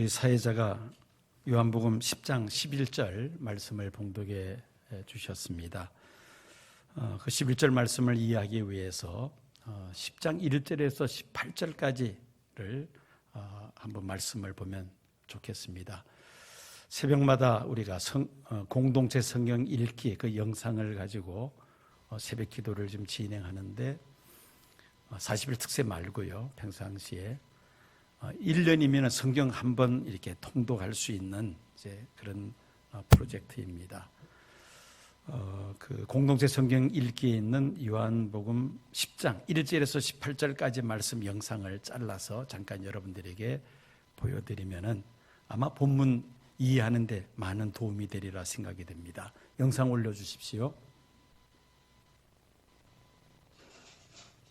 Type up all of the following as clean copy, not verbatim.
우리 사회자가 요한복음 10장 11절 말씀을 봉독해 주셨습니다. 그 11절 말씀을 이해하기 위해서 10장 1절에서 18절까지를 한번 말씀을 보면 좋겠습니다. 새벽마다 우리가 공동체 성경 읽기 그 영상을 가지고 새벽 기도를 좀 진행하는데 40일 특세 말고요, 평상시에 1년이면 성경 한 번 이렇게 통독할 수 있는 이제 그런 프로젝트입니다. 그 공동체 성경 읽기에 있는 요한복음 10장 1절에서 18절까지 말씀 영상을 잘라서 잠깐 여러분들에게 보여드리면은 아마 본문 이해하는데 많은 도움이 되리라 생각이 됩니다. 영상 올려주십시오.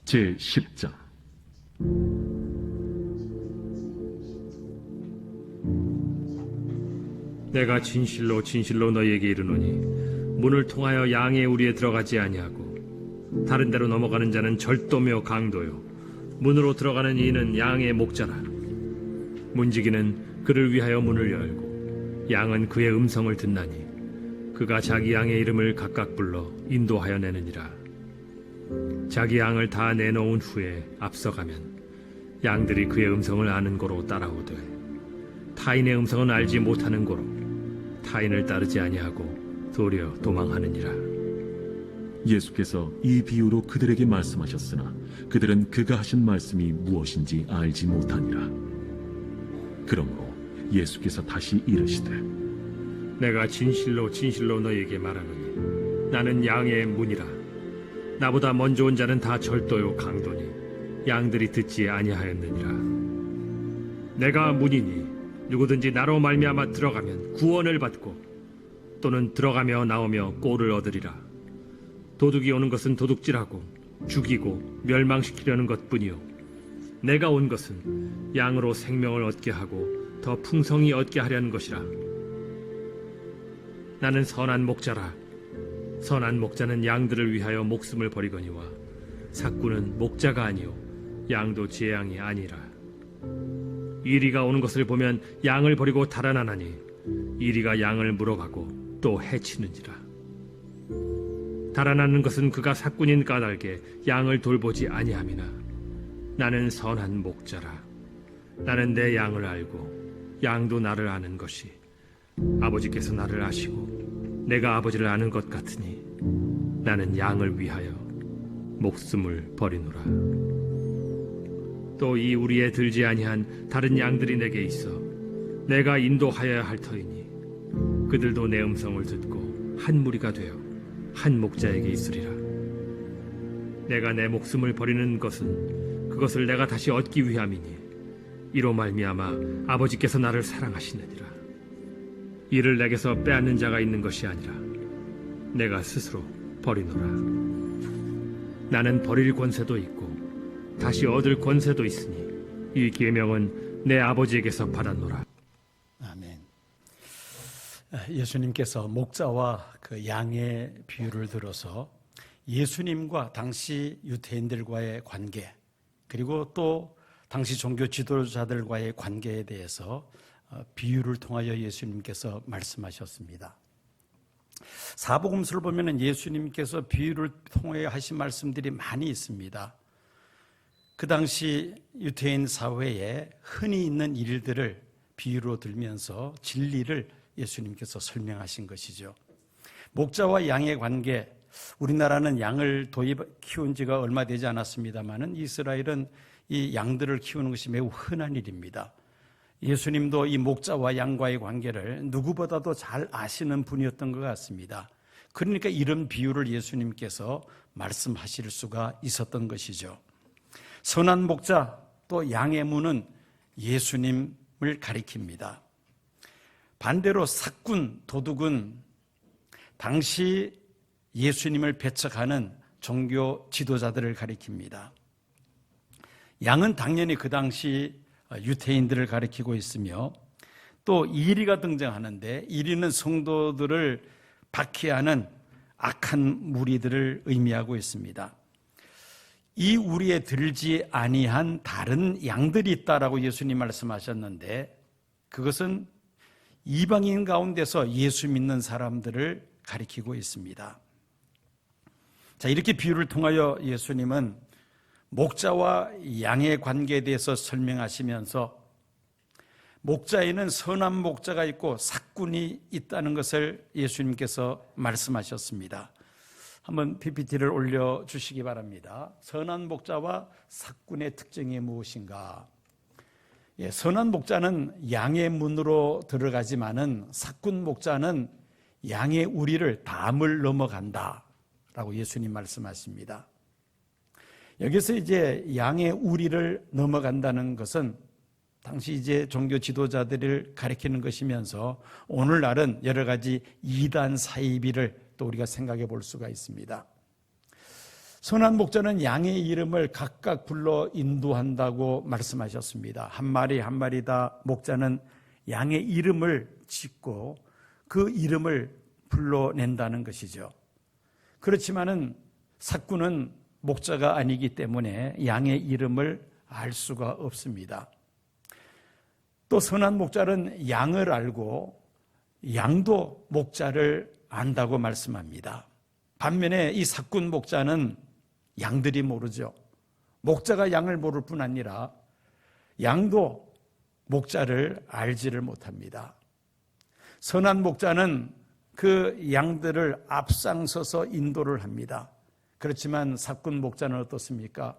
제10장 내가 진실로 진실로 너희에게 이르노니 문을 통하여 양의 우리에 들어가지 아니하고 다른 데로 넘어가는 자는 절도며 강도요 문으로 들어가는 이는 양의 목자라. 문지기는 그를 위하여 문을 열고 양은 그의 음성을 듣나니 그가 자기 양의 이름을 각각 불러 인도하여 내느니라. 자기 양을 다 내놓은 후에 앞서가면 양들이 그의 음성을 아는 고로 따라오되 타인의 음성은 알지 못하는 고로 타인을 따르지 아니하고 도리어 도망하느니라. 예수께서 이 비유로 그들에게 말씀하셨으나 그들은 그가 하신 말씀이 무엇인지 알지 못하니라. 그러므로 예수께서 다시 이르시되 내가 진실로 진실로 너희에게 말하노니 나는 양의 문이라. 나보다 먼저 온 자는 다 절도요 강도니 양들이 듣지 아니하였느니라. 내가 문이니 누구든지 나로 말미암아 들어가면 구원을 받고 또는 들어가며 나오며 꼴을 얻으리라. 도둑이 오는 것은 도둑질하고 죽이고 멸망시키려는 것뿐이요 내가 온 것은 양으로 생명을 얻게 하고 더 풍성히 얻게 하려는 것이라. 나는 선한 목자라. 선한 목자는 양들을 위하여 목숨을 버리거니와 삭구는 목자가 아니요 양도 제 양이 아니라. 이리가 오는 것을 보면 양을 버리고 달아나나니 이리가 양을 물어가고 또 해치는지라. 달아나는 것은 그가 삭군인 까닭에 양을 돌보지 아니함이나 나는 선한 목자라. 나는 내 양을 알고 양도 나를 아는 것이 아버지께서 나를 아시고 내가 아버지를 아는 것 같으니 나는 양을 위하여 목숨을 버리노라. 또 이 우리에 들지 아니한 다른 양들이 내게 있어 내가 인도하여야 할 터이니 그들도 내 음성을 듣고 한 무리가 되어 한 목자에게 있으리라. 내가 내 목숨을 버리는 것은 그것을 내가 다시 얻기 위함이니 이로 말미암아 아버지께서 나를 사랑하시느니라. 이를 내게서 빼앗는 자가 있는 것이 아니라 내가 스스로 버리노라. 나는 버릴 권세도 있고 다시 얻을 권세도 있으니 이 계명은 내 아버지에게서 받았노라. 아멘. 예수님께서 목자와 그 양의 비유를 들어서 예수님과 당시 유대인들과의 관계, 그리고 또 당시 종교 지도자들과의 관계에 대해서 비유를 통하여 예수님께서 말씀하셨습니다. 사복음서를 보면 예수님께서 비유를 통해 하신 말씀들이 많이 있습니다. 그 당시 유대인 사회에 흔히 있는 일들을 비유로 들면서 진리를 예수님께서 설명하신 것이죠. 목자와 양의 관계, 우리나라는 양을 키운 지가 얼마 되지 않았습니다만 이스라엘은 이 양들을 키우는 것이 매우 흔한 일입니다. 예수님도 이 목자와 양과의 관계를 누구보다도 잘 아시는 분이었던 것 같습니다. 그러니까 이런 비유를 예수님께서 말씀하실 수가 있었던 것이죠. 선한 목자 또 양의 문은 예수님을 가리킵니다. 반대로 삭군, 도둑은 당시 예수님을 배척하는 종교 지도자들을 가리킵니다. 양은 당연히 그 당시 유대인들을 가리키고 있으며 또 이리가 등장하는데 이리는 성도들을 박해하는 악한 무리들을 의미하고 있습니다. 이 우리에 들지 아니한 다른 양들이 있다라고 예수님 말씀하셨는데 그것은 이방인 가운데서 예수 믿는 사람들을 가리키고 있습니다. 자, 이렇게 비유를 통하여 예수님은 목자와 양의 관계에 대해서 설명하시면서 목자에는 선한 목자가 있고 삭군이 있다는 것을 예수님께서 말씀하셨습니다. 한번 PPT를 올려주시기 바랍니다. 선한 목자와 삭군의 특징이 무엇인가? 선한 목자는 양의 문으로 들어가지만은 삭군 목자는 양의 우리를 담을 넘어간다 라고 예수님 말씀하십니다. 여기서 이제 양의 우리를 넘어간다는 것은 당시 이제 종교 지도자들을 가리키는 것이면서 오늘날은 여러 가지 이단 사이비를 또 우리가 생각해 볼 수가 있습니다. 선한 목자는 양의 이름을 각각 불러 인도한다고 말씀하셨습니다. 한 마리 한 마리 다 목자는 양의 이름을 짓고 그 이름을 불러낸다는 것이죠. 그렇지만은 삭군은 목자가 아니기 때문에 양의 이름을 알 수가 없습니다. 또 선한 목자는 양을 알고 양도 목자를 안다고 말씀합니다. 반면에 이 삭군 목자는 양들이 모르죠. 목자가 양을 모를 뿐 아니라 양도 목자를 알지를 못합니다. 선한 목자는 그 양들을 앞장서서 인도를 합니다. 그렇지만 삭군 목자는 어떻습니까?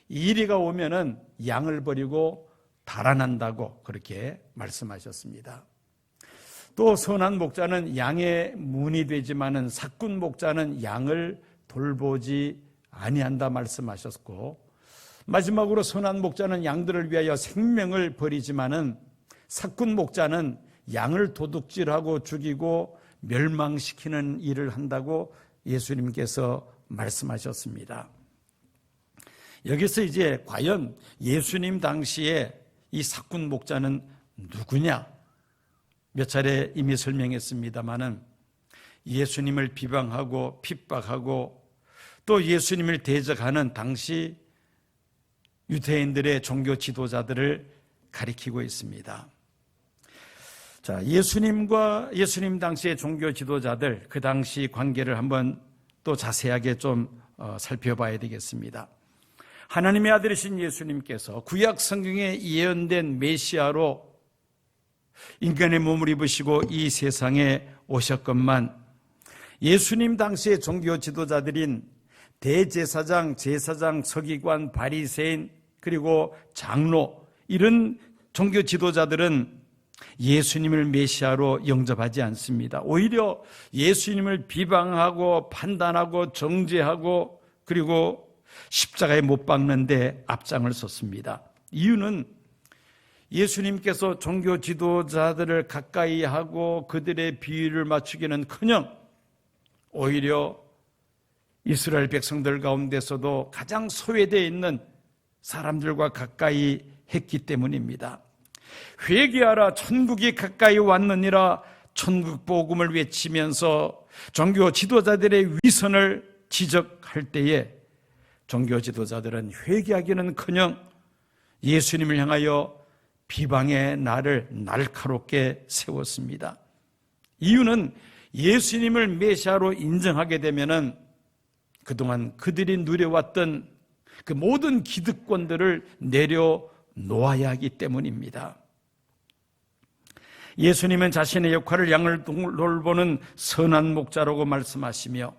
이리가 오면은 양을 버리고 달아난다고 그렇게 말씀하셨습니다. 또 선한 목자는 양의 문이 되지만은 삭군 목자는 양을 돌보지 아니한다 말씀하셨고, 마지막으로 선한 목자는 양들을 위하여 생명을 버리지만은 삭군 목자는 양을 도둑질하고 죽이고 멸망시키는 일을 한다고 예수님께서 말씀하셨습니다. 여기서 이제 과연 예수님 당시에 이 삭군 목자는 누구냐? 몇 차례 이미 설명했습니다마는 예수님을 비방하고 핍박하고 또 예수님을 대적하는 당시 유대인들의 종교 지도자들을 가리키고 있습니다. 자, 예수님과 예수님 당시의 종교 지도자들, 그 당시 관계를 한번 또 자세하게 좀 살펴봐야 되겠습니다. 하나님의 아들이신 예수님께서 구약 성경에 예언된 메시아로 인간의 몸을 입으시고 이 세상에 오셨건만 예수님 당시의 종교 지도자들인 대제사장, 제사장, 서기관, 바리새인 그리고 장로, 이런 종교 지도자들은 예수님을 메시아로 영접하지 않습니다. 오히려 예수님을 비방하고 판단하고 정죄하고 그리고 십자가에 못 박는데 앞장을 섰습니다. 이유는 예수님께서 종교 지도자들을 가까이 하고 그들의 비위를 맞추기는커녕 오히려 이스라엘 백성들 가운데서도 가장 소외되어 있는 사람들과 가까이 했기 때문입니다. 회개하라, 천국이 가까이 왔느니라 천국 복음을 외치면서 종교 지도자들의 위선을 지적할 때에 종교 지도자들은 회개하기는커녕 예수님을 향하여 비방의 날을 날카롭게 세웠습니다. 이유는 예수님을 메시아로 인정하게 되면은 그동안 그들이 누려왔던 그 모든 기득권들을 내려놓아야 하기 때문입니다. 예수님은 자신의 역할을 양을 돌보는 선한 목자라고 말씀하시며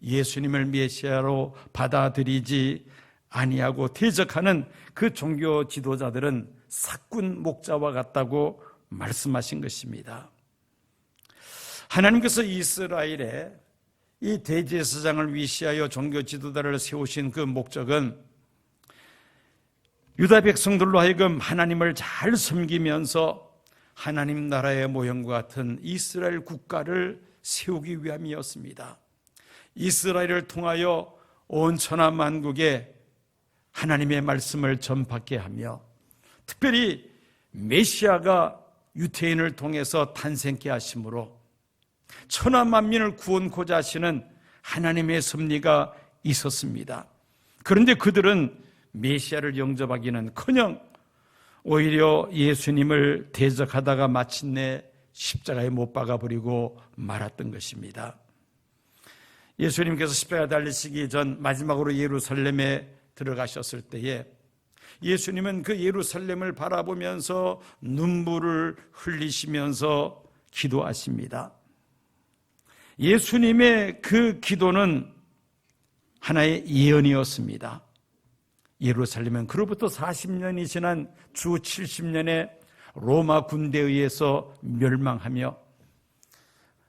예수님을 메시아로 받아들이지 아니하고 대적하는 그 종교 지도자들은 삭군 목자와 같다고 말씀하신 것입니다. 하나님께서 이스라엘에 이 대제사장을 위시하여 종교 지도자를 세우신 그 목적은 유다 백성들로 하여금 하나님을 잘 섬기면서 하나님 나라의 모형과 같은 이스라엘 국가를 세우기 위함이었습니다. 이스라엘을 통하여 온 천하 만국에 하나님의 말씀을 전파케 하며 특별히 메시아가 유태인을 통해서 탄생케 하심으로 천하 만민을 구원코자 하시는 하나님의 섭리가 있었습니다. 그런데 그들은 메시아를 영접하기는커녕 오히려 예수님을 대적하다가 마침내 십자가에 못 박아 버리고 말았던 것입니다. 예수님께서 십자가에 달리시기 전 마지막으로 예루살렘에 들어가셨을 때에 예수님은 그 예루살렘을 바라보면서 눈물을 흘리시면서 기도하십니다. 예수님의 그 기도는 하나의 예언이었습니다. 예루살렘은 그로부터 40년이 지난 주 70년에 로마 군대에 의해서 멸망하며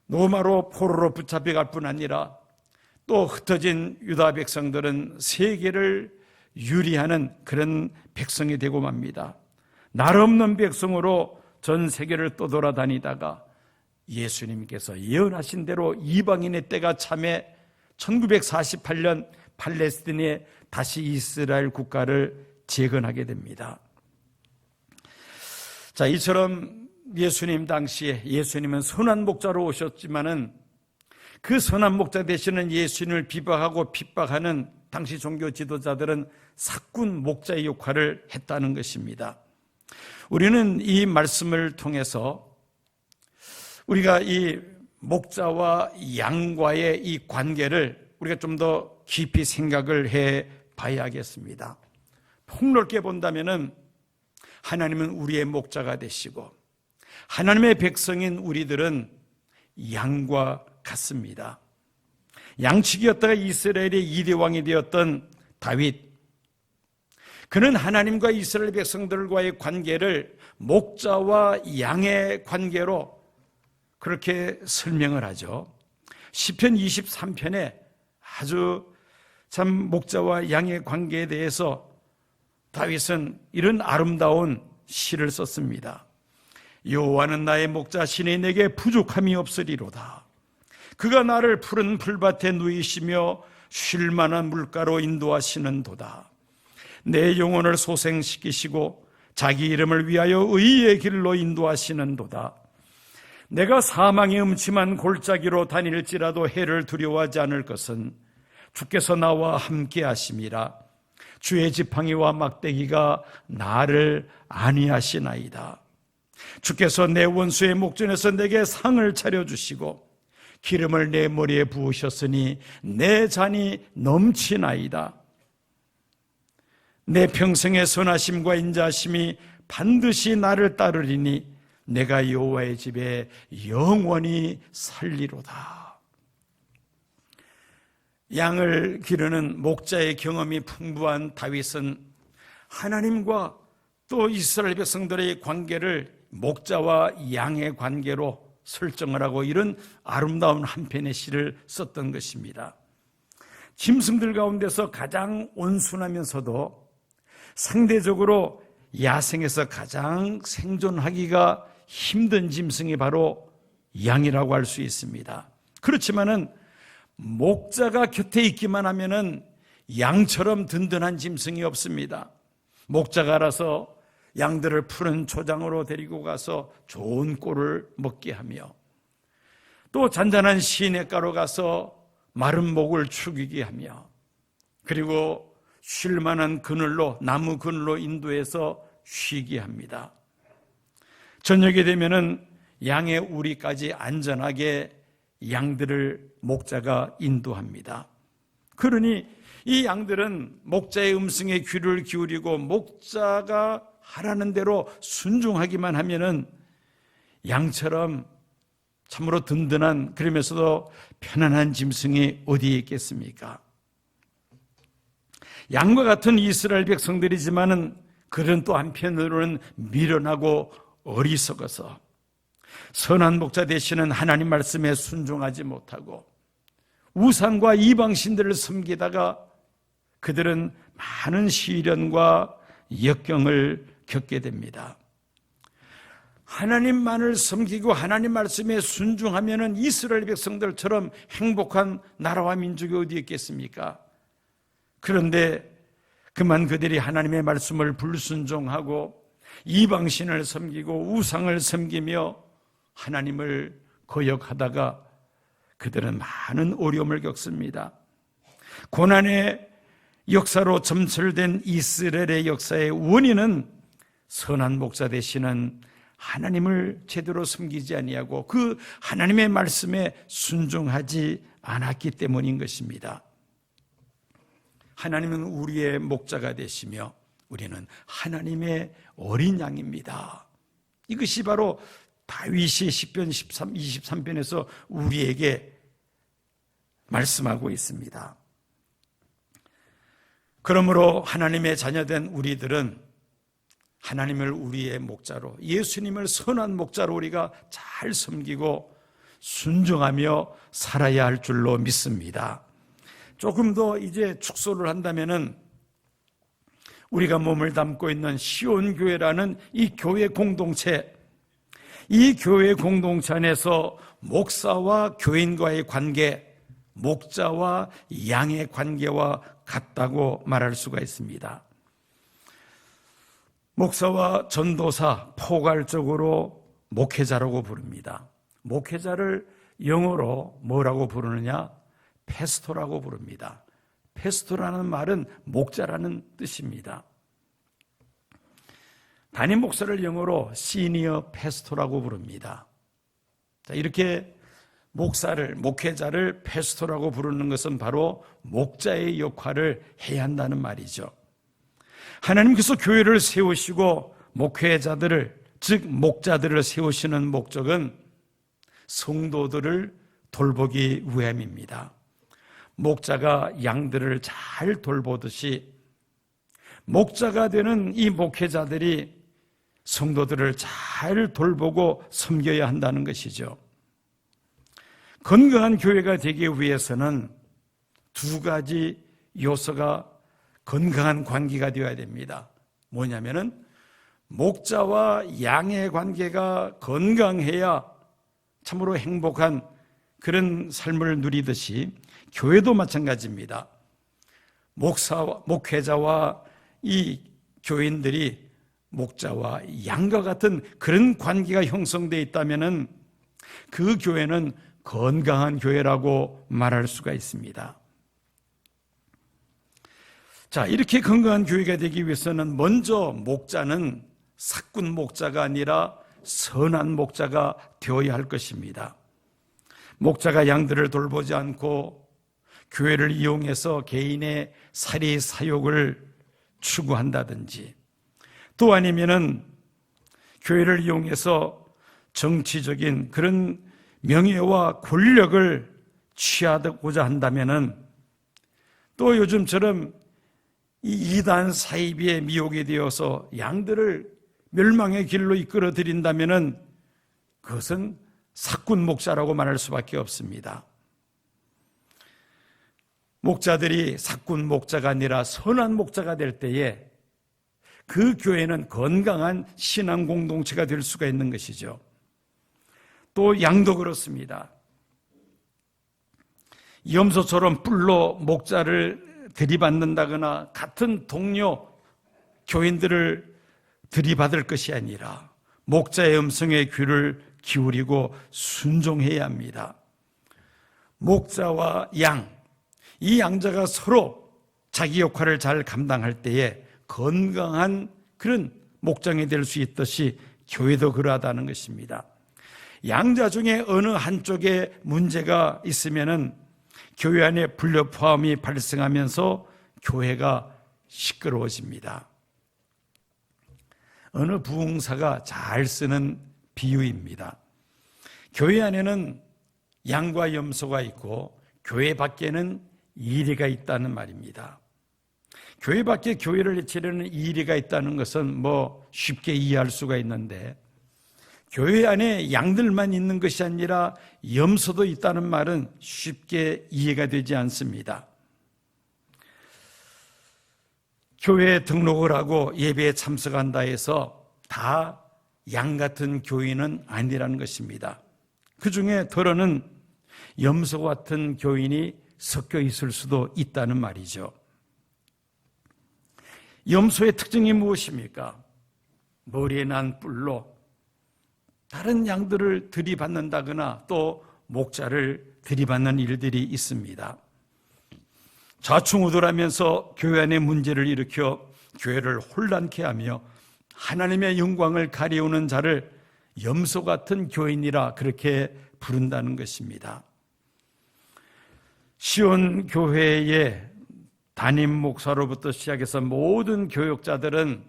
로마로 포로로 붙잡혀갈 뿐 아니라 또 흩어진 유다 백성들은 세계를 유리하는 그런 백성이 되고 맙니다. 날 없는 백성으로 전 세계를 떠돌아다니다가 예수님께서 예언하신 대로 이방인의 때가 참에 1948년 팔레스틴에 다시 이스라엘 국가를 재건하게 됩니다. 자, 이처럼 예수님 당시에 예수님은 선한 목자로 오셨지만은 그 선한 목자 되시는 예수님을 비박하고 핍박하는 당시 종교 지도자들은 사꾼 목자의 역할을 했다는 것입니다. 우리는 이 말씀을 통해서 우리가 이 목자와 양과의 이 관계를 우리가 좀 더 깊이 생각을 해 봐야겠습니다. 폭넓게 본다면은 하나님은 우리의 목자가 되시고 하나님의 백성인 우리들은 양과 같습니다. 양측이었다가 이스라엘의 2대 왕이 되었던 다윗, 그는 하나님과 이스라엘 백성들과의 관계를 목자와 양의 관계로 그렇게 설명을 하죠. 시편 23편에 아주 참 목자와 양의 관계에 대해서 다윗은 이런 아름다운 시를 썼습니다. 여호와는 나의 목자시니 내게 부족함이 없으리로다. 그가 나를 푸른 풀밭에 누이시며 쉴 만한 물가로 인도하시는도다. 내 영혼을 소생시키시고 자기 이름을 위하여 의의 길로 인도하시는도다. 내가 사망의 음침한 골짜기로 다닐지라도 해를 두려워하지 않을 것은 주께서 나와 함께 하심이라. 주의 지팡이와 막대기가 나를 안위하시나이다. 주께서 내 원수의 목전에서 내게 상을 차려주시고 기름을 내 머리에 부으셨으니 내 잔이 넘치나이다. 내 평생의 선하심과 인자하심이 반드시 나를 따르리니 내가 여호와의 집에 영원히 살리로다. 양을 기르는 목자의 경험이 풍부한 다윗은 하나님과 또 이스라엘 백성들의 관계를 목자와 양의 관계로 설정을 하고 이런 아름다운 한 편의 시를 썼던 것입니다. 짐승들 가운데서 가장 온순하면서도 상대적으로 야생에서 가장 생존하기가 힘든 짐승이 바로 양이라고 할 수 있습니다. 그렇지만은 목자가 곁에 있기만 하면은 양처럼 든든한 짐승이 없습니다. 목자가 알아서 양들을 푸른 초장으로 데리고 가서 좋은 꼴을 먹게 하며 또 잔잔한 시냇가로 가서 마른 목을 축이게 하며 그리고 쉴 만한 그늘로 나무 그늘로 인도해서 쉬게 합니다. 저녁이 되면은 양의 우리까지 안전하게 양들을 목자가 인도합니다. 그러니 이 양들은 목자의 음성에 귀를 기울이고 목자가 하라는 대로 순종하기만 하면은 양처럼 참으로 든든한 그러면서도 편안한 짐승이 어디에 있겠습니까? 양과 같은 이스라엘 백성들이지만은 그런 또 한편으로는 미련하고 어리석어서 선한 목자 되시는 하나님 말씀에 순종하지 못하고 우상과 이방신들을 섬기다가 그들은 많은 시련과 역경을 겪게 됩니다. 하나님만을 섬기고 하나님 말씀에 순종하면은 이스라엘 백성들처럼 행복한 나라와 민족이 어디 있겠습니까? 그런데 그만 그들이 하나님의 말씀을 불순종하고 이방신을 섬기고 우상을 섬기며 하나님을 거역하다가 그들은 많은 어려움을 겪습니다. 고난의 역사로 점철된 이스라엘의 역사의 원인은 선한 목자 되시는 하나님을 제대로 섬기지 아니하고 그 하나님의 말씀에 순종하지 않았기 때문인 것입니다. 하나님은 우리의 목자가 되시며 우리는 하나님의 어린 양입니다. 이것이 바로 다윗이 시편 23편에서 우리에게 말씀하고 있습니다. 그러므로 하나님의 자녀된 우리들은 하나님을 우리의 목자로, 예수님을 선한 목자로 우리가 잘 섬기고 순종하며 살아야 할 줄로 믿습니다. 조금 더 이제 축소를 한다면은 우리가 몸을 담고 있는 시온교회라는 이 교회 공동체, 이 교회 공동체 안에서 목사와 교인과의 관계, 목자와 양의 관계와 같다고 말할 수가 있습니다. 목사와 전도사, 포괄적으로 목회자라고 부릅니다. 목회자를 영어로 뭐라고 부르느냐? 패스토라고 부릅니다. 패스토라는 말은 목자라는 뜻입니다. 담임 목사를 영어로 시니어 패스토라고 부릅니다. 자, 이렇게 목회자를 패스토라고 부르는 것은 바로 목자의 역할을 해야 한다는 말이죠. 하나님께서 교회를 세우시고 목회자들을, 즉 목자들을 세우시는 목적은 성도들을 돌보기 위함입니다. 목자가 양들을 잘 돌보듯이 목자가 되는 이 목회자들이 성도들을 잘 돌보고 섬겨야 한다는 것이죠. 건강한 교회가 되기 위해서는 두 가지 요소가 건강한 관계가 되어야 됩니다. 뭐냐면은 목자와 양의 관계가 건강해야 참으로 행복한 그런 삶을 누리듯이 교회도 마찬가지입니다. 목회자와 이 교인들이 목자와 양과 같은 그런 관계가 형성되어 있다면은 그 교회는 건강한 교회라고 말할 수가 있습니다. 자, 이렇게 건강한 교회가 되기 위해서는 먼저 목자는 사꾼 목자가 아니라 선한 목자가 되어야 할 것입니다. 목자가 양들을 돌보지 않고 교회를 이용해서 개인의 사리 사욕을 추구한다든지, 또 아니면은 교회를 이용해서 정치적인 그런 명예와 권력을 취하고자 한다면은, 또 요즘처럼 이 이단 사이비에 미혹이 되어서 양들을 멸망의 길로 이끌어 들인다면은 그것은 사꾼 목자라고 말할 수밖에 없습니다. 목자들이 사꾼 목자가 아니라 선한 목자가 될 때에 그 교회는 건강한 신앙 공동체가 될 수가 있는 것이죠. 또 양도 그렇습니다. 염소처럼 뿔로 목자를 들이받는다거나 같은 동료 교인들을 들이받을 것이 아니라 목자의 음성에 귀를 기울이고 순종해야 합니다. 목자와 양, 이 양자가 서로 자기 역할을 잘 감당할 때에 건강한 그런 목장이 될 수 있듯이 교회도 그러하다는 것입니다. 양자 중에 어느 한쪽에 문제가 있으면은 교회 안에 불협화음이 발생하면서 교회가 시끄러워집니다. 어느 부흥사가 잘 쓰는 비유입니다. 교회 안에는 양과 염소가 있고 교회 밖에는 이리가 있다는 말입니다. 교회 밖에 교회를 치르는 이리가 있다는 것은 뭐 쉽게 이해할 수가 있는데, 교회 안에 양들만 있는 것이 아니라 염소도 있다는 말은 쉽게 이해가 되지 않습니다. 교회에 등록을 하고 예배에 참석한다 해서 다 양 같은 교인은 아니라는 것입니다. 그 중에 더러는 염소 같은 교인이 섞여 있을 수도 있다는 말이죠. 염소의 특징이 무엇입니까? 머리에 난 뿔로 다른 양들을 들이받는다거나 또 목자를 들이받는 일들이 있습니다. 좌충우돌하면서 교회 안에 문제를 일으켜 교회를 혼란케 하며 하나님의 영광을 가리우는 자를 염소 같은 교인이라 그렇게 부른다는 것입니다. 시온 교회의 담임 목사로부터 시작해서 모든 교역자들은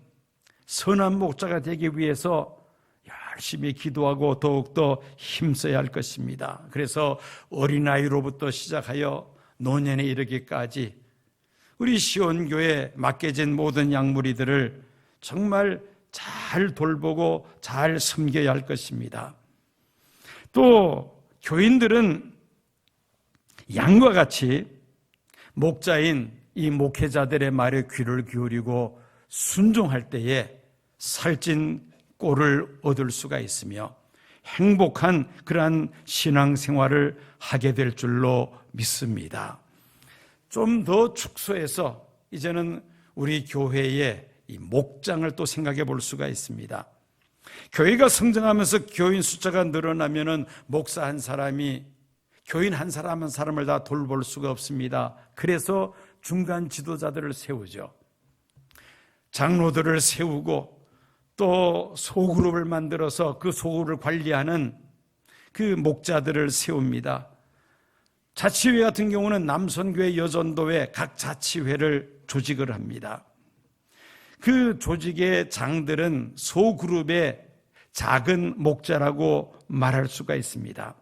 선한 목자가 되기 위해서 열심히 기도하고 더욱더 힘써야 할 것입니다. 그래서 어린아이로부터 시작하여 노년에 이르기까지 우리 시온교회에 맡겨진 모든 양무리들을 정말 잘 돌보고 잘 섬겨야 할 것입니다. 또 교인들은 양과 같이 목자인 이 목회자들의 말에 귀를 기울이고 순종할 때에 살찐 꼴을 얻을 수가 있으며 행복한 그러한 신앙생활을 하게 될 줄로 믿습니다. 좀 더 축소해서 이제는 우리 교회의 이 목장을 또 생각해 볼 수가 있습니다. 교회가 성장하면서 교인 숫자가 늘어나면은 목사 한 사람이 교인 한 사람 한 사람을 다 돌볼 수가 없습니다. 그래서 중간 지도자들을 세우죠. 장로들을 세우고 또 소그룹을 만들어서 그 소그룹을 관리하는 그 목자들을 세웁니다. 자치회 같은 경우는 남선교회, 여전도회 각 자치회를 조직을 합니다. 그 조직의 장들은 소그룹의 작은 목자라고 말할 수가 있습니다.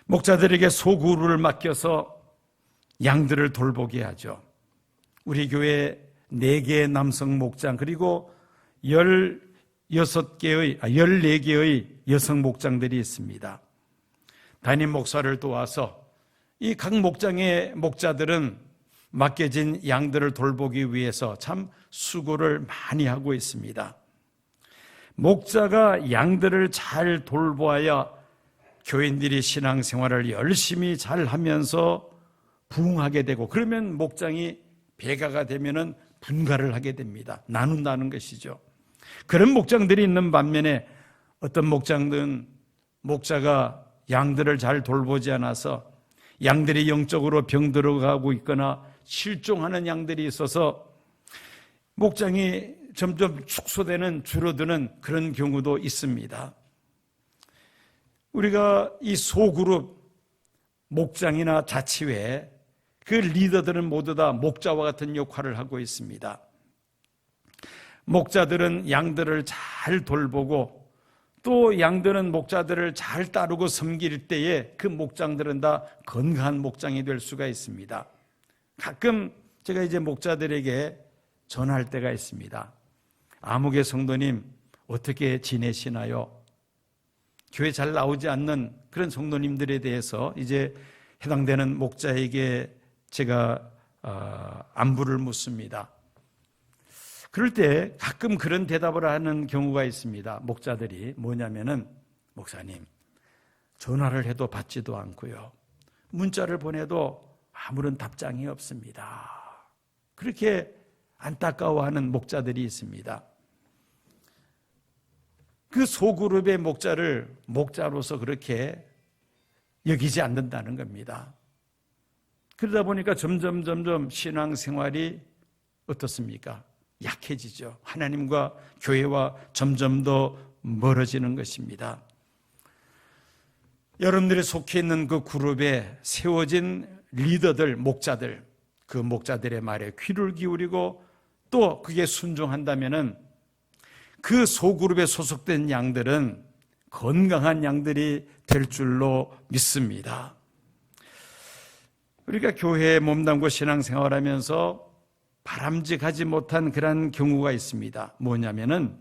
목자들에게 소그룹을 맡겨서 양들을 돌보게 하죠. 우리 교회 4개의 남성 목장 그리고 14개의 여성 목장들이 있습니다. 담임 목사를 도와서 이 각 목장의 목자들은 맡겨진 양들을 돌보기 위해서 참 수고를 많이 하고 있습니다. 목자가 양들을 잘 돌보아야 교인들이 신앙생활을 열심히 잘 하면서 부흥하게 되고, 그러면 목장이 배가가 되면은 분가를 하게 됩니다. 나눈다는 것이죠. 그런 목장들이 있는 반면에 어떤 목장들은 목자가 양들을 잘 돌보지 않아서 양들이 영적으로 병들어가고 있거나 실종하는 양들이 있어서 목장이 점점 축소되는, 줄어드는 그런 경우도 있습니다. 우리가 이 소그룹 목장이나 자치회 그 리더들은 모두 다 목자와 같은 역할을 하고 있습니다. 목자들은 양들을 잘 돌보고 또 양들은 목자들을 잘 따르고 섬길 때에 그 목장들은 다 건강한 목장이 될 수가 있습니다. 가끔 제가 이제 목자들에게 전화할 때가 있습니다. 아무개 성도님 어떻게 지내시나요? 교회 잘 나오지 않는 그런 성도님들에 대해서 이제 해당되는 목자에게 제가 안부를 묻습니다. 그럴 때 가끔 그런 대답을 하는 경우가 있습니다. 목자들이 뭐냐면은, 목사님 전화를 해도 받지도 않고요, 문자를 보내도 아무런 답장이 없습니다. 그렇게 안타까워하는 목자들이 있습니다. 그 소그룹의 목자를 목자로서 그렇게 여기지 않는다는 겁니다. 그러다 보니까 점점 신앙생활이 어떻습니까? 약해지죠. 하나님과 교회와 점점 더 멀어지는 것입니다. 여러분들이 속해 있는 그 그룹에 세워진 리더들, 목자들, 그 목자들의 말에 귀를 기울이고 또 그게 순종한다면은 그 소그룹에 소속된 양들은 건강한 양들이 될 줄로 믿습니다. 우리가 교회에 몸담고 신앙생활하면서 바람직하지 못한 그런 경우가 있습니다. 뭐냐면은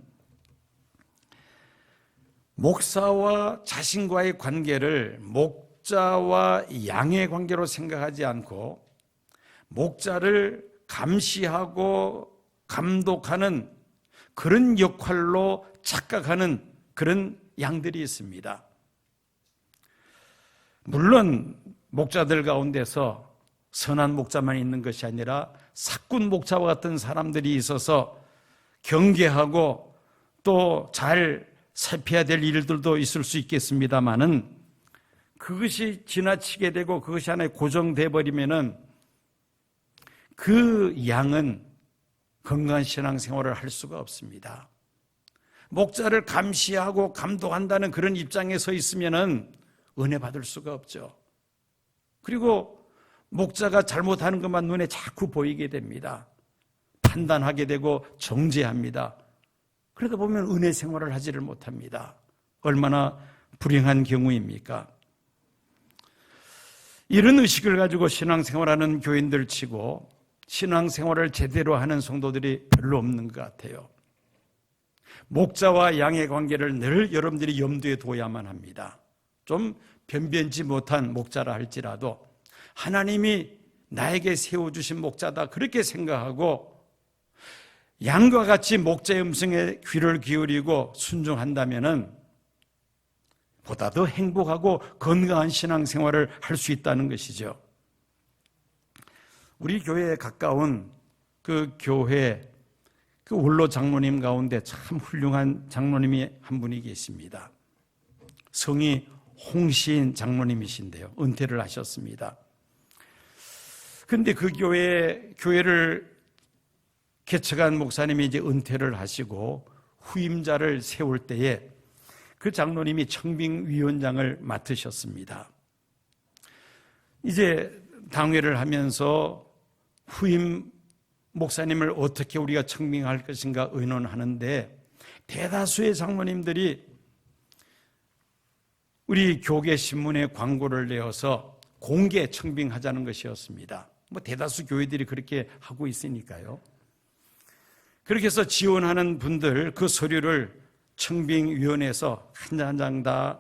목사와 자신과의 관계를 목자와 양의 관계로 생각하지 않고 목자를 감시하고 감독하는 그런 역할로 착각하는 그런 양들이 있습니다. 물론 목자들 가운데서 선한 목자만 있는 것이 아니라 사꾼 목자와 같은 사람들이 있어서 경계하고 또 잘 살펴야 될 일들도 있을 수 있겠습니다만은 그것이 지나치게 되고 그것이 하나에 고정돼 버리면은 그 양은 건강한 신앙생활을 할 수가 없습니다. 목자를 감시하고 감독한다는 그런 입장에 서 있으면은 은혜 받을 수가 없죠. 그리고 목자가 잘못하는 것만 눈에 자꾸 보이게 됩니다. 판단하게 되고 정죄합니다. 그러다 보면 은혜 생활을 하지를 못합니다. 얼마나 불행한 경우입니까? 이런 의식을 가지고 신앙생활하는 교인들 치고 신앙생활을 제대로 하는 성도들이 별로 없는 것 같아요. 목자와 양의 관계를 늘 여러분들이 염두에 둬야만 합니다. 좀 변변치 못한 목자라 할지라도 하나님이 나에게 세워주신 목자다 그렇게 생각하고 양과 같이 목자의 음성에 귀를 기울이고 순종한다면은 보다 더 행복하고 건강한 신앙생활을 할 수 있다는 것이죠. 우리 교회에 가까운 그 교회 그 원로 장로님 가운데 참 훌륭한 장로님이 한 분이 계십니다. 성이 홍시인 장로님이신데요. 은퇴를 하셨습니다. 그런데 그 교회를 개척한 목사님이 이제 은퇴를 하시고 후임자를 세울 때에 그 장로님이 청빙위원장을 맡으셨습니다. 이제 당회를 하면서 후임 목사님을 어떻게 우리가 청빙할 것인가 의논하는데 대다수의 장로님들이 우리 교계 신문에 광고를 내어서 공개 청빙하자는 것이었습니다. 대다수 교회들이 그렇게 하고 있으니까요. 그렇게 해서 지원하는 분들 그 서류를 청빙위원회에서 한 장 한 장 다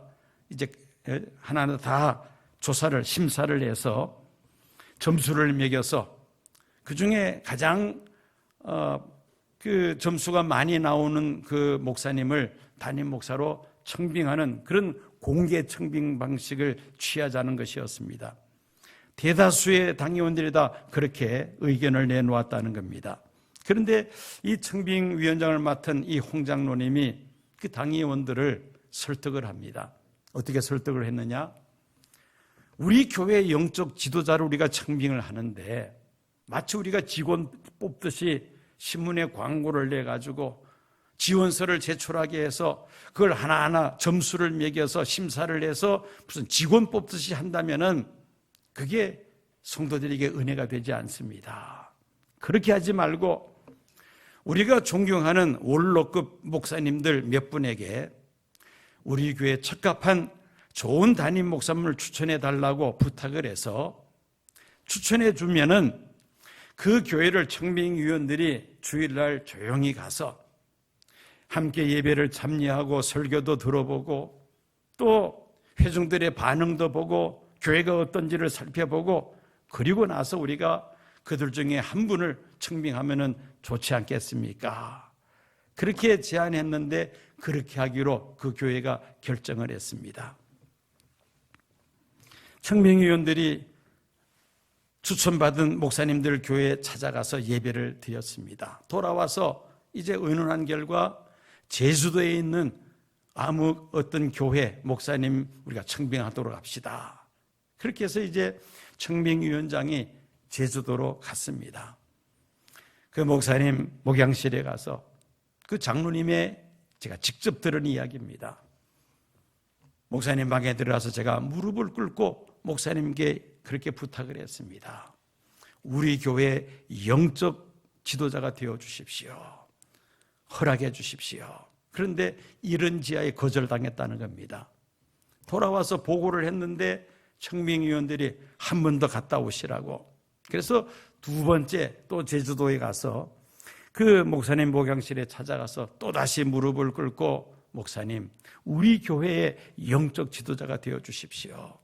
이제 하나하나 다 조사를 심사를 해서 점수를 매겨서 그 중에 가장 그 점수가 많이 나오는 그 목사님을 담임 목사로 청빙하는 그런 공개 청빙 방식을 취하자는 것이었습니다. 대다수의 당의원들이 다 그렇게 의견을 내놓았다는 겁니다. 그런데 이 청빙위원장을 맡은 이 홍 장로님이 그 당의원들을 설득을 합니다. 어떻게 설득을 했느냐? 우리 교회 영적 지도자를 우리가 청빙을 하는데 마치 우리가 직원 뽑듯이 신문에 광고를 내가지고 지원서를 제출하게 해서 그걸 하나하나 점수를 매겨서 심사를 해서 무슨 직원 뽑듯이 한다면은 그게 성도들에게 은혜가 되지 않습니다. 그렇게 하지 말고 우리가 존경하는 원로급 목사님들 몇 분에게 우리 교회에 적합한 좋은 담임 목사님을 추천해 달라고 부탁을 해서 추천해 주면은 그 교회를 청빙위원들이 주일날 조용히 가서 함께 예배를 참여하고 설교도 들어보고 또 회중들의 반응도 보고 교회가 어떤지를 살펴보고 그리고 나서 우리가 그들 중에 한 분을 청빙하면은 좋지 않겠습니까? 그렇게 제안했는데 그렇게 하기로 그 교회가 결정을 했습니다. 청빙위원들이 추천받은 목사님들 교회에 찾아가서 예배를 드렸습니다. 돌아와서 이제 의논한 결과 제주도에 있는 아무 어떤 교회 목사님 우리가 청빙하도록 합시다. 그렇게 해서 이제 청빙위원장이 제주도로 갔습니다. 그 목사님 목양실에 가서 그 장로님의 제가 직접 들은 이야기입니다. 목사님 방에 들어가서 제가 무릎을 꿇고 목사님께 그렇게 부탁을 했습니다. 우리 교회 영적 지도자가 되어 주십시오. 허락해 주십시오. 그런데 이런 지하에 거절당했다는 겁니다. 돌아와서 보고를 했는데 청빙위원들이 한 번 더 갔다 오시라고. 그래서 두 번째 또 제주도에 가서 그 목사님 목양실에 찾아가서 또다시 무릎을 꿇고 목사님, 우리 교회의 영적 지도자가 되어 주십시오.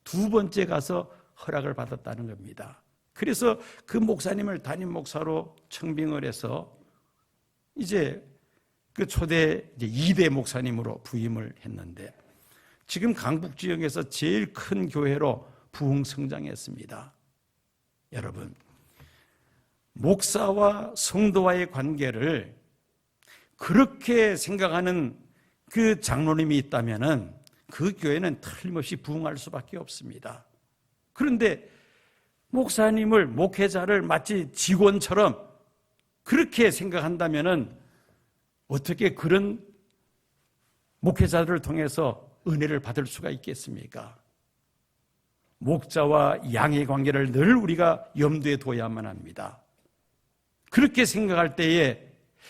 두 번째 가서 허락을 받았다는 겁니다. 그래서 그 목사님을 담임 목사로 청빙을 해서 이제 그 초대 2대 목사님으로 부임을 했는데 지금 강북 지역에서 제일 큰 교회로 부흥 성장했습니다. 여러분, 목사와 성도와의 관계를 그렇게 생각하는 그 장로님이 있다면은 그 교회는 틀림없이 부흥할 수밖에 없습니다. 그런데 목사님을, 목회자를 마치 직원처럼 그렇게 생각한다면은 어떻게 그런 목회자들을 통해서 은혜를 받을 수가 있겠습니까? 목자와 양의 관계를 늘 우리가 염두에 둬야만 합니다. 그렇게 생각할 때에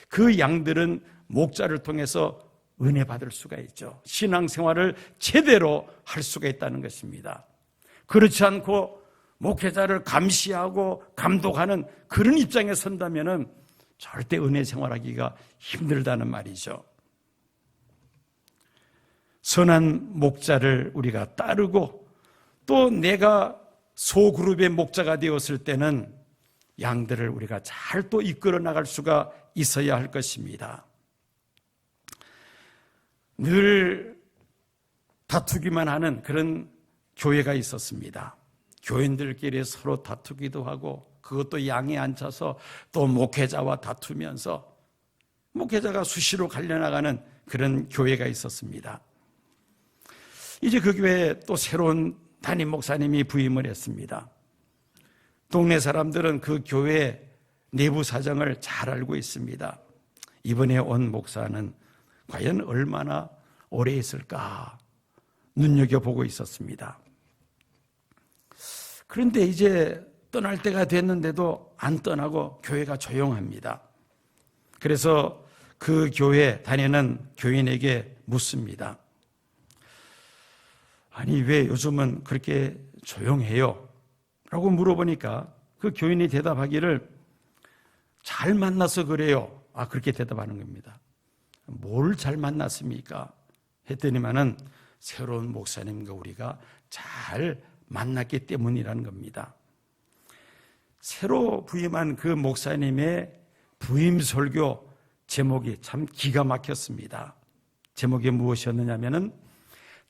그 양들은 목자를 통해서 은혜 받을 수가 있죠. 신앙생활을 제대로 할 수가 있다는 것입니다. 그렇지 않고 목회자를 감시하고 감독하는 그런 입장에 선다면은 절대 은혜 생활하기가 힘들다는 말이죠. 선한 목자를 우리가 따르고 또 내가 소그룹의 목자가 되었을 때는 양들을 우리가 잘 또 이끌어 나갈 수가 있어야 할 것입니다. 늘 다투기만 하는 그런 교회가 있었습니다. 교인들끼리 서로 다투기도 하고 그것도 양에 앉아서 또 목회자와 다투면서 목회자가 수시로 갈려나가는 그런 교회가 있었습니다. 이제 그 교회에 또 새로운 담임 목사님이 부임을 했습니다. 동네 사람들은 그 교회 내부 사정을 잘 알고 있습니다. 이번에 온 목사는 과연 얼마나 오래 있을까 눈여겨보고 있었습니다. 그런데 이제 떠날 때가 됐는데도 안 떠나고 교회가 조용합니다. 그래서 그 교회 다니는 교인에게 묻습니다. 아니, 왜 요즘은 그렇게 조용해요? 라고 물어보니까 그 교인이 대답하기를 잘 만나서 그래요. 그렇게 대답하는 겁니다. 뭘 잘 만났습니까? 했더니만은 새로운 목사님과 우리가 잘 만났기 때문이라는 겁니다. 새로 부임한 그 목사님의 부임 설교 제목이 참 기가 막혔습니다. 제목이 무엇이었느냐면은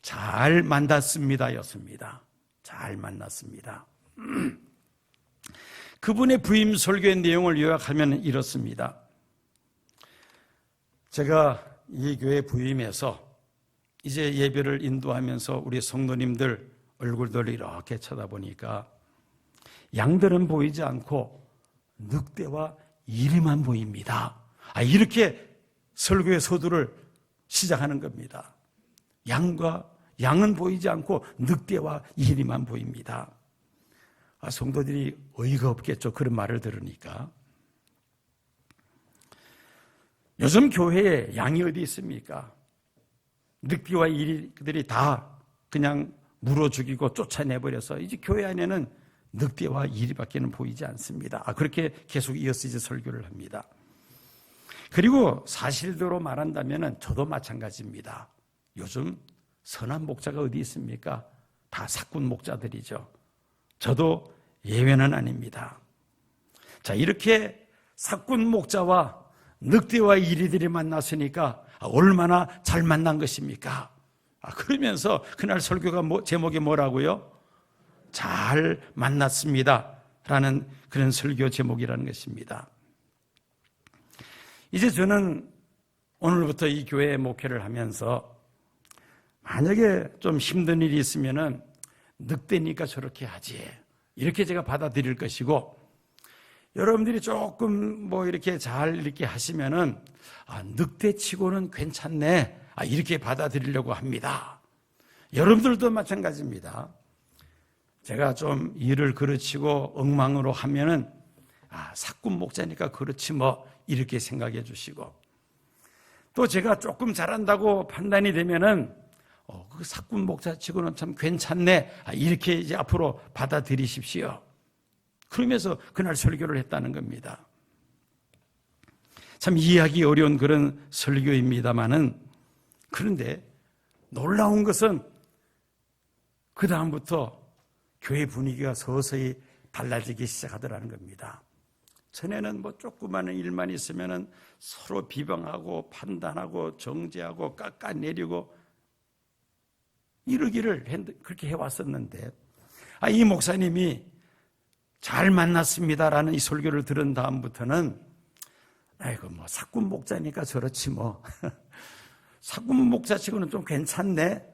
잘 만났습니다 였습니다. 잘 만났습니다. 그분의 부임 설교의 내용을 요약하면 이렇습니다. 제가 이 교회 부임해서 이제 예배를 인도하면서 우리 성도님들 얼굴들을 이렇게 쳐다보니까 양들은 보이지 않고 늑대와 이리만 보입니다. 이렇게 설교의 서두를 시작하는 겁니다. 양은 보이지 않고 늑대와 이리만 보입니다. 성도들이 어이가 없겠죠. 그런 말을 들으니까. 요즘 교회에 양이 어디 있습니까? 늑대와 이리들이 다 그냥 물어 죽이고 쫓아내버려서 이제 교회 안에는 늑대와 이리밖에는 보이지 않습니다. 그렇게 계속 이어서 이제 설교를 합니다. 그리고 사실대로 말한다면 저도 마찬가지입니다. 요즘 선한 목자가 어디 있습니까? 다 사꾼 목자들이죠. 저도 예외는 아닙니다. 자, 이렇게 사꾼 목자와 늑대와 이리들이 만났으니까 얼마나 잘 만난 것입니까? 그러면서 그날 설교가 제목이 뭐라고요? 잘 만났습니다 라는 그런 설교 제목이라는 것입니다. 이제 저는 오늘부터 이 교회 목회를 하면서 만약에 좀 힘든 일이 있으면은 늑대니까 저렇게 하지 이렇게 제가 받아들일 것이고, 여러분들이 조금 이렇게 잘 이렇게 하시면은 늑대치고는 괜찮네 이렇게 받아들이려고 합니다. 여러분들도 마찬가지입니다. 제가 좀 일을 그르치고 엉망으로 하면은 사꾼 목자니까 그렇지 이렇게 생각해 주시고, 또 제가 조금 잘한다고 판단이 되면은 그 사꾼 목자치고는 참 괜찮네 이렇게 이제 앞으로 받아들이십시오. 그러면서 그날 설교를 했다는 겁니다. 참 이해하기 어려운 그런 설교입니다만은, 그런데 놀라운 것은 그 다음부터 교회 분위기가 서서히 달라지기 시작하더라는 겁니다. 전에는 조그마한 일만 있으면은 서로 비방하고 판단하고 정죄하고 깎아내리고 이러기를 그렇게 해왔었는데, 이 목사님이 잘 만났습니다라는 이 설교를 들은 다음부터는 사꾼 목자니까 저렇지 사꾼 목자치고는 좀 괜찮네.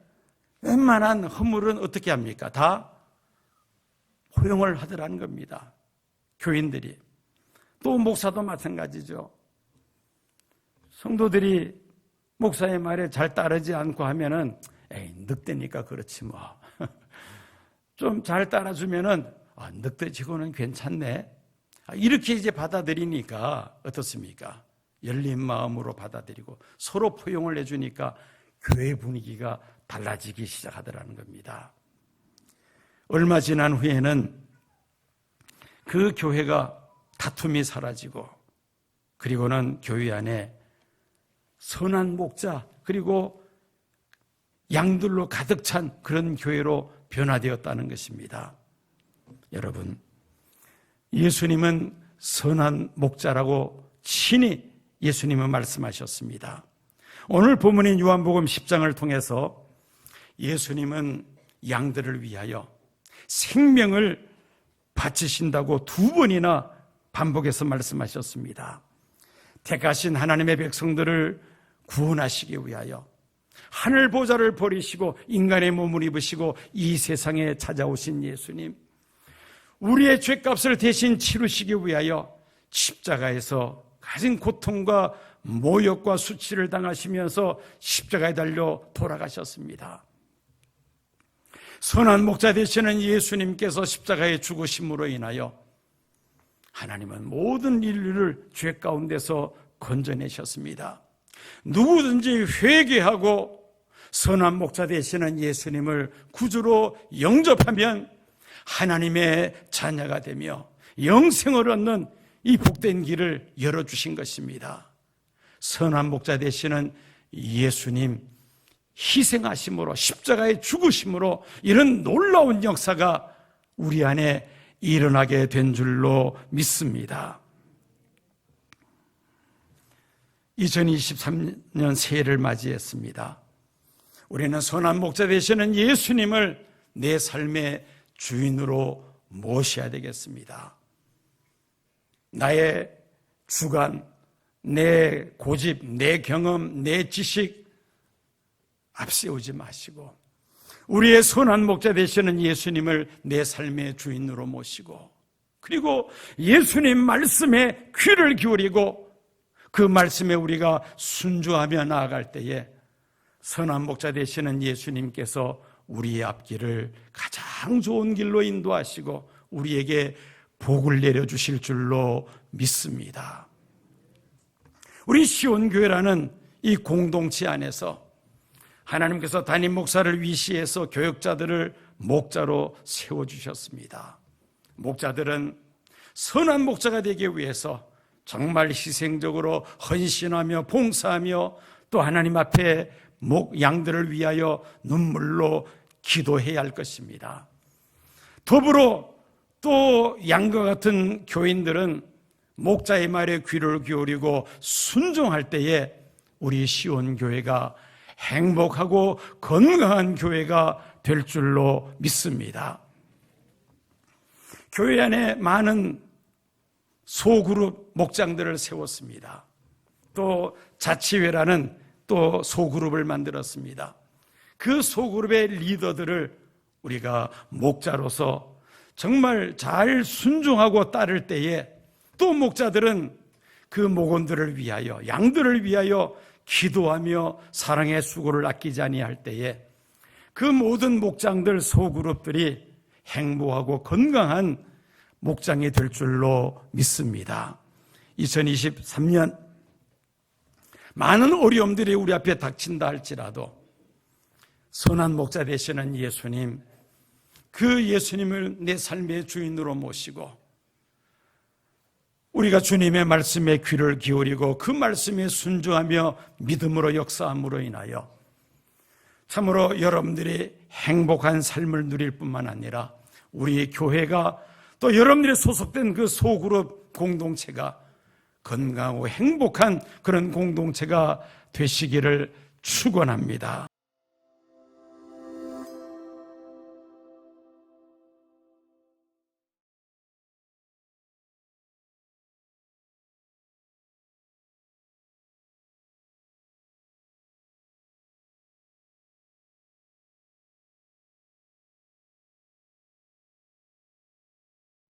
웬만한 허물은 어떻게 합니까? 다 허용을 하더라는 겁니다. 교인들이. 또 목사도 마찬가지죠. 성도들이 목사의 말에 잘 따르지 않고 하면은 에이, 늑대니까 그렇지 뭐. 좀 잘 따라주면은 늑대치고는 괜찮네. 이렇게 이제 받아들이니까 어떻습니까? 열린 마음으로 받아들이고 서로 포용을 해주니까 교회 분위기가 달라지기 시작하더라는 겁니다. 얼마 지난 후에는 그 교회가 다툼이 사라지고 그리고는 교회 안에 선한 목자 그리고 양들로 가득 찬 그런 교회로 변화되었다는 것입니다. 여러분, 예수님은 선한 목자라고 친히 예수님은 말씀하셨습니다. 오늘 본문인 요한복음 10장을 통해서 예수님은 양들을 위하여 생명을 바치신다고 2번이나 반복해서 말씀하셨습니다. 택하신 하나님의 백성들을 구원하시기 위하여 하늘 보좌를 버리시고 인간의 몸을 입으시고 이 세상에 찾아오신 예수님, 우리의 죄값을 대신 치르시기 위하여 십자가에서 가진 고통과 모욕과 수치를 당하시면서 십자가에 달려 돌아가셨습니다. 선한 목자 되시는 예수님께서 십자가에 죽으심으로 인하여 하나님은 모든 인류를 죄 가운데서 건져내셨습니다. 누구든지 회개하고 선한 목자 되시는 예수님을 구주로 영접하면 하나님의 자녀가 되며 영생을 얻는 이 복된 길을 열어주신 것입니다. 선한 목자 되시는 예수님 희생하심으로 십자가에 죽으심으로 이런 놀라운 역사가 우리 안에 일어나게 된 줄로 믿습니다. 2023년 새해를 맞이했습니다. 우리는 선한 목자 되시는 예수님을 내 삶의 주인으로 모셔야 되겠습니다. 나의 주관, 내 고집, 내 경험, 내 지식 앞세우지 마시고 우리의 선한 목자 되시는 예수님을 내 삶의 주인으로 모시고 그리고 예수님 말씀에 귀를 기울이고 그 말씀에 우리가 순종하며 나아갈 때에 선한 목자 되시는 예수님께서 우리의 앞길을 가장 좋은 길로 인도하시고 우리에게 복을 내려주실 줄로 믿습니다. 우리 시온교회라는 이 공동체 안에서 하나님께서 담임 목사를 위시해서 교역자들을 목자로 세워주셨습니다. 목자들은 선한 목자가 되기 위해서 정말 희생적으로 헌신하며 봉사하며 또 하나님 앞에 양들을 위하여 눈물로 기도해야 할 것입니다. 더불어 또 양과 같은 교인들은 목자의 말에 귀를 기울이고 순종할 때에 우리 시온교회가 행복하고 건강한 교회가 될 줄로 믿습니다. 교회 안에 많은 소그룹 목장들을 세웠습니다. 또 자치회라는 또 소그룹을 만들었습니다. 그 소그룹의 리더들을 우리가 목자로서 정말 잘 순종하고 따를 때에 또 목자들은 그 목원들을 위하여 양들을 위하여 기도하며 사랑의 수고를 아끼지 아니할 때에 그 모든 목장들 소그룹들이 행복하고 건강한 목장이 될 줄로 믿습니다. 2023년 많은 어려움들이 우리 앞에 닥친다 할지라도 선한 목자 되시는 예수님, 그 예수님을 내 삶의 주인으로 모시고 우리가 주님의 말씀에 귀를 기울이고 그 말씀에 순종하며 믿음으로 역사함으로 인하여 참으로 여러분들이 행복한 삶을 누릴 뿐만 아니라 우리 교회가 또 여러분들이 소속된 그 소그룹 공동체가 건강하고 행복한 그런 공동체가 되시기를 축원합니다.